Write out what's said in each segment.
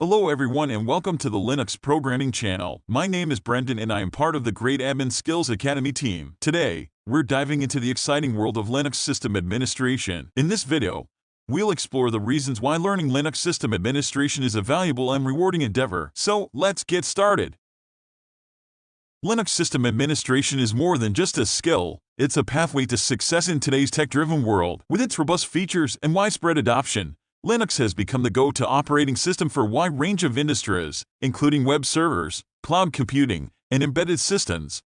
Hello everyone and welcome to the Linux Programming channel. My name is Brendan and I am part of the Great Admin Skills Academy team. Today, we're diving into the exciting world of Linux system administration. In this video, we'll explore the reasons why learning Linux system administration is a valuable and rewarding endeavor. So, let's get started. Linux system administration is more than just a skill. It's a pathway to success in today's tech-driven world. With its robust features and widespread adoption, Linux has become the go-to operating system for a wide range of industries, including web servers, cloud computing, and embedded systems.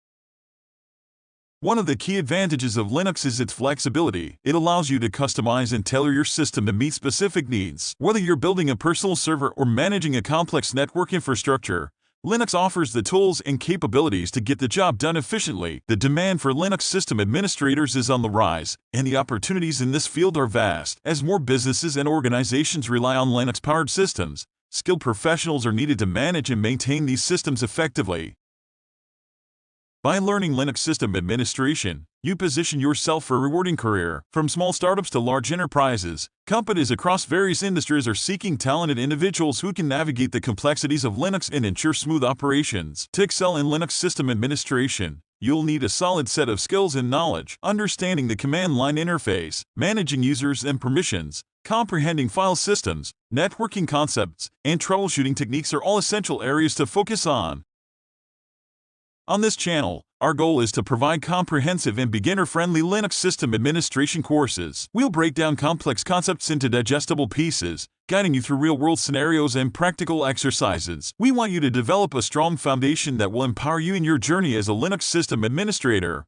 One of the key advantages of Linux is its flexibility. It allows you to customize and tailor your system to meet specific needs. Whether you're building a personal server or managing a complex network infrastructure, Linux offers the tools and capabilities to get the job done efficiently. The demand for Linux system administrators is on the rise, and the opportunities in this field are vast. As more businesses and organizations rely on Linux-powered systems, skilled professionals are needed to manage and maintain these systems effectively. By learning Linux system administration, you position yourself for a rewarding career. From small startups to large enterprises, companies across various industries are seeking talented individuals who can navigate the complexities of Linux and ensure smooth operations. To excel in Linux system administration, you'll need a solid set of skills and knowledge. Understanding the command line interface, managing users and permissions, comprehending file systems, networking concepts, and troubleshooting techniques are all essential areas to focus on. On this channel, our goal is to provide comprehensive and beginner-friendly Linux system administration courses. We'll break down complex concepts into digestible pieces, guiding you through real-world scenarios and practical exercises. We want you to develop a strong foundation that will empower you in your journey as a Linux system administrator.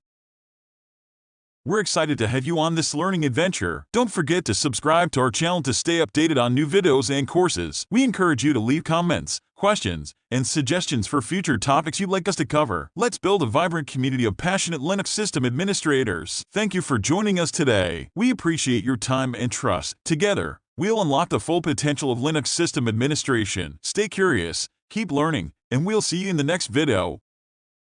We're excited to have you on this learning adventure. Don't forget to subscribe to our channel to stay updated on new videos and courses. We encourage you to leave comments, questions, and suggestions for future topics you'd like us to cover. Let's build a vibrant community of passionate Linux system administrators. Thank you for joining us today. We appreciate your time and trust. Together, we'll unlock the full potential of Linux system administration. Stay curious, keep learning, and we'll see you in the next video.